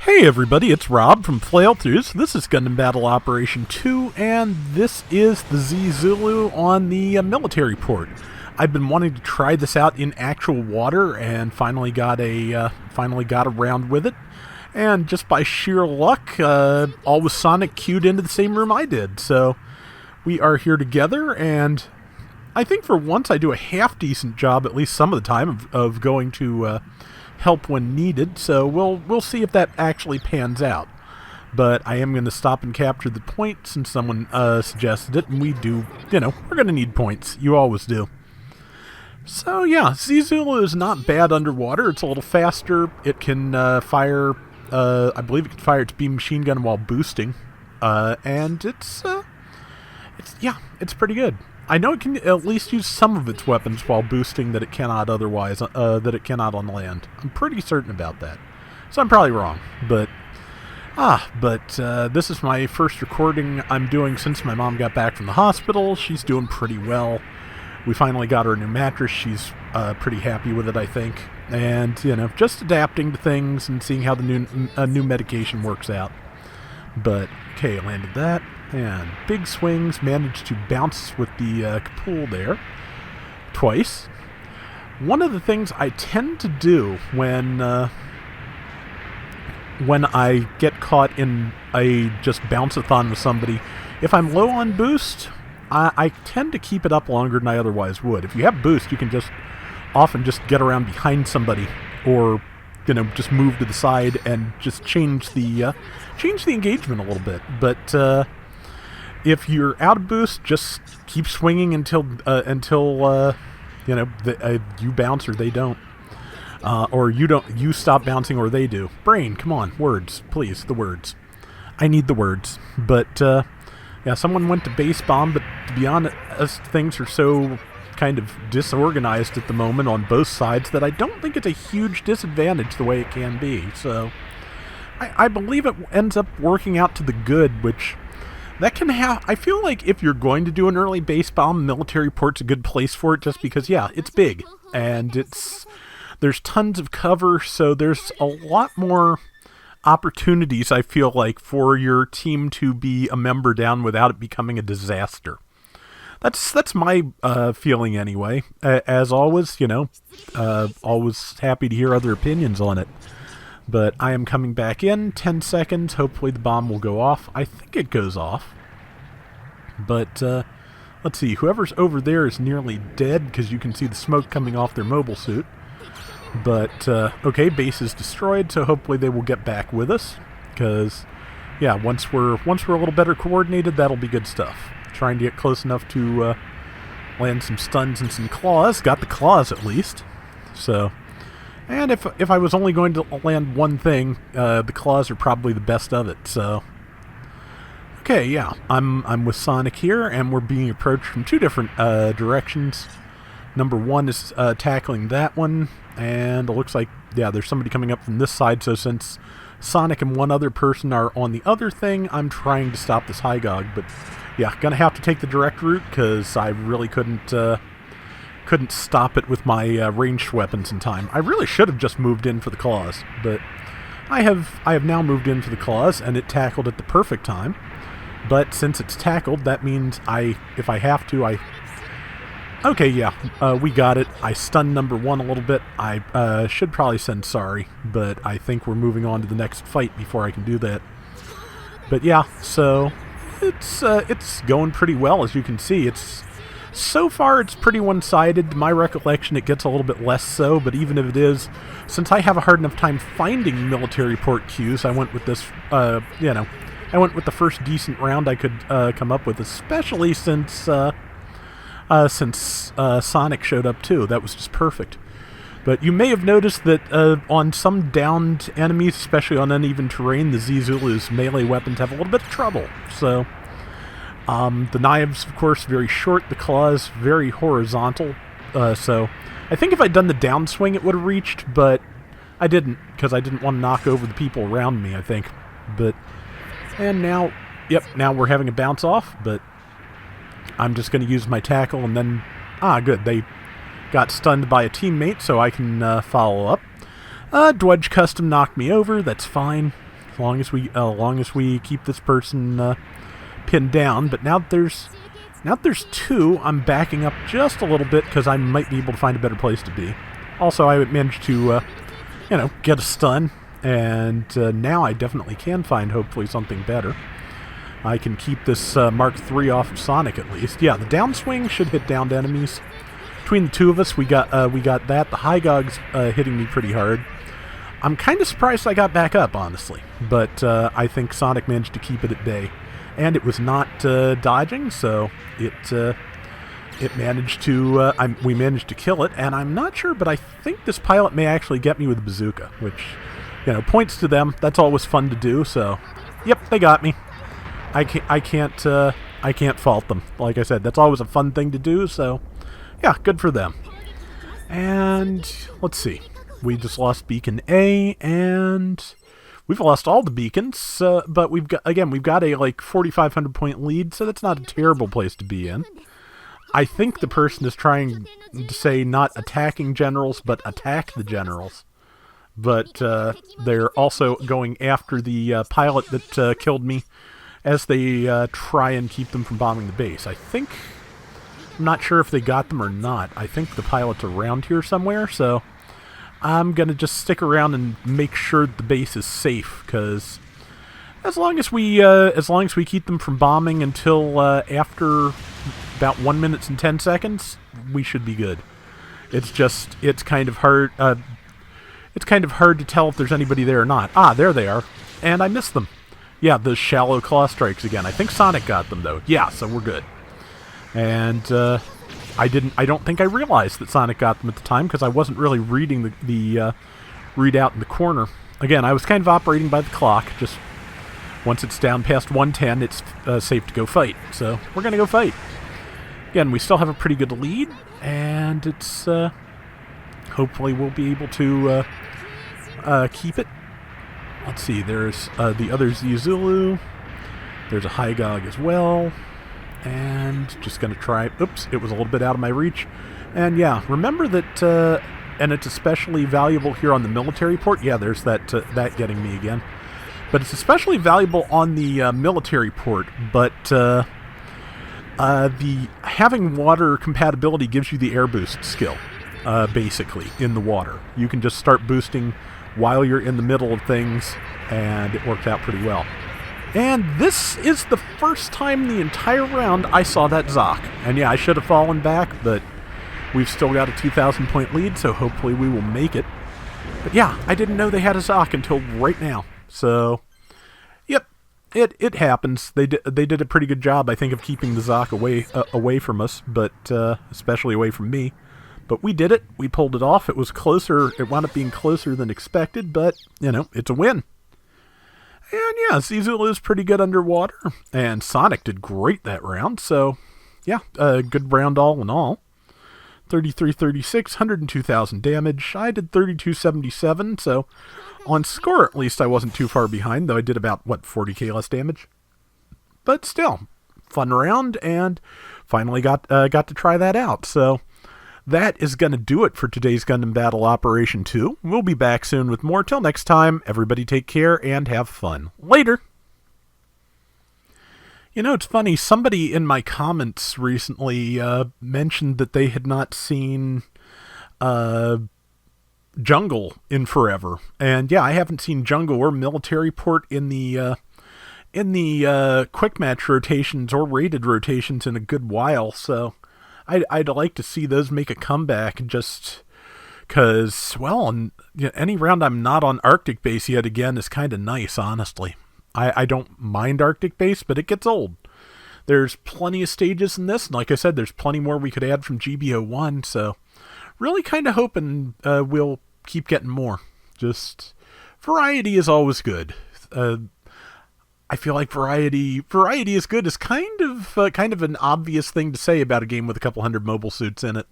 Hey everybody, it's Rob from Flailthroughs. This is Gundam Battle Operation 2, and this is the Zulu on the military port. I've been wanting to try this out in actual water, and finally got around with it. And just by sheer luck, AlwaysSonic queued into the same room I did. So we are here together, and I think for once I do a half-decent job, at least some of the time, of going to help when needed, so we'll see if that actually pans out. But I am going to stop and capture the point since someone suggested it, and we do, we're going to need points. You always do. So yeah, Zulu is not bad underwater. It's a little faster. It can fire, I believe it can fire its beam machine gun while boosting, and it's pretty good. I know it can at least use some of its weapons while boosting that it cannot otherwise, that it cannot on land. I'm pretty certain about that. So I'm probably wrong, but this is my first recording I'm doing since my mom got back from the hospital. She's doing pretty well. We finally got her a new mattress. She's pretty happy with it, I think. And, just adapting to things and seeing how the new medication works out. But, okay, landed that. And big swings, managed to bounce with the Kapool there twice. One of the things I tend to do when I get caught in a just bounce-a-thon with somebody, if I'm low on boost, I tend to keep it up longer than I otherwise would. If you have boost, you can often just get around behind somebody, or just move to the side and just change the engagement a little bit. But if you're out of boost, just keep swinging until you bounce or they don't, or you stop bouncing or they do. Brain, come on, words, please, the words. I need the words. But yeah, someone went to base bomb, but to be honest, things are so kind of disorganized at the moment on both sides that I don't think it's a huge disadvantage the way it can be. So I believe it ends up working out to the good, which that can have. I feel like if you're going to do an early base bomb, military port's a good place for it, just because, yeah, it's big and there's tons of cover, so there's a lot more opportunities, I feel like, for your team to be a member down without it becoming a disaster. That's my feeling anyway. As always, always happy to hear other opinions on it. But I am coming back in 10 seconds. Hopefully the bomb will go off. I think it goes off. But let's see. Whoever's over there is nearly dead because you can see the smoke coming off their mobile suit. But okay, base is destroyed, so hopefully they will get back with us. Because yeah, once we're a little better coordinated, that'll be good stuff. Trying to get close enough to land some stuns and some claws. Got the claws at least. So. And if I was only going to land one thing, the claws are probably the best of it, so. Okay, yeah, I'm with Sonic here, and we're being approached from two different directions. Number one is tackling that one, and it looks like, yeah, there's somebody coming up from this side, so since Sonic and one other person are on the other thing, I'm trying to stop this Hygog, but yeah, gonna have to take the direct route, because I really couldn't stop it with my ranged weapons in time. I really should have just moved in for the claws, but I have now moved in for the claws, and it tackled at the perfect time. But since it's tackled, that means if I have to, okay, yeah, we got it. I stunned number one a little bit. I should probably send sorry, but I think we're moving on to the next fight before I can do that. But yeah, so it's going pretty well, as you can see. So far, it's pretty one-sided. To my recollection, it gets a little bit less so, but even if it is, since I have a hard enough time finding military port queues, I went with this, I went with the first decent round I could come up with, especially since Sonic showed up too. That was just perfect. But you may have noticed that on some downed enemies, especially on uneven terrain, the Zulu's melee weapons have a little bit of trouble, so. The knives, of course, very short. The claws, very horizontal. So I think if I'd done the downswing, it would have reached, but I didn't, because I didn't want to knock over the people around me, I think. And now, yep, now we're having a bounce off, but I'm just going to use my tackle, and then, good, they got stunned by a teammate, so I can follow up. Dwedge Custom knocked me over, that's fine. As long as we keep this person pinned down. But now that there's two, I'm backing up just a little bit because I might be able to find a better place to be. Also, I managed to, get a stun, and now I definitely can find hopefully something better. I can keep this Mark III off of Sonic at least. Yeah, the downswing should hit downed enemies. Between the two of us, we got that. The high gog's hitting me pretty hard. I'm kind of surprised I got back up, honestly, but I think Sonic managed to keep it at bay, and it was not dodging, so it managed to. We managed to kill it, and I'm not sure, but I think this pilot may actually get me with a bazooka, which points to them. That's always fun to do. So, yep, they got me. I can't fault them. Like I said, that's always a fun thing to do. So, yeah, good for them. And let's see. We just lost Beacon A, and we've lost all the beacons, but we've got a like 4,500 point lead, so that's not a terrible place to be in. I think the person is trying to say not attacking generals, but attack the generals. But they're also going after the pilot that killed me as they try and keep them from bombing the base. I'm not sure if they got them or not. I think the pilot's around here somewhere, so I'm going to just stick around and make sure the base is safe, because as long as we keep them from bombing until after about 1 minute and 10 seconds, we should be good. It's kind of hard to tell if there's anybody there or not. Ah, there they are. And I missed them. Yeah, the shallow claw strikes again. I think Sonic got them though. Yeah, so we're good. And I don't think I realized that Sonic got them at the time because I wasn't really reading the readout in the corner. Again, I was kind of operating by the clock. Just once it's down past 110, it's safe to go fight. So we're going to go fight. Again, we still have a pretty good lead, and it's hopefully we'll be able to keep it. Let's see, there's the other Zulu. There's a high gog as well. And just going to try... Oops, it was a little bit out of my reach. And yeah, remember that... and it's especially valuable here on the military port. Yeah, there's that getting me again. But it's especially valuable on the military port. But the having water compatibility gives you the air boost skill, basically, in the water. You can just start boosting while you're in the middle of things, and it works out pretty well. And this is the first time the entire round I saw that Zock. And yeah, I should have fallen back, but we've still got a 2,000 point lead, so hopefully we will make it. But yeah, I didn't know they had a Zock until right now. So, yep, it happens. They did a pretty good job, I think, of keeping the Zock away from us, but especially away from me. But we did it. We pulled it off. It was closer. It wound up being closer than expected, but, it's a win. And yeah, Zulu is pretty good underwater, and Sonic did great that round, so yeah, a good round all in all. 33-36, 102,000 damage. I did 3277, so on score at least I wasn't too far behind, though I did about, 40k less damage. But still, fun round, and finally got to try that out, so... That is going to do it for today's Gundam Battle Operation 2. We'll be back soon with more. Till next time, everybody take care and have fun. Later! It's funny. Somebody in my comments recently mentioned that they had not seen Jungle in forever. And yeah, I haven't seen Jungle or Military Port in the quick match rotations or rated rotations in a good while, so... I'd like to see those make a comeback just because, well, any round I'm not on Arctic base yet again is kind of nice, honestly. I don't mind Arctic base, but it gets old. There's plenty of stages in this, and like I said, there's plenty more we could add from GBO1, so really kind of hoping we'll keep getting more. Just variety is always good. I feel like variety is good is kind of an obvious thing to say about a game with a couple hundred mobile suits in it.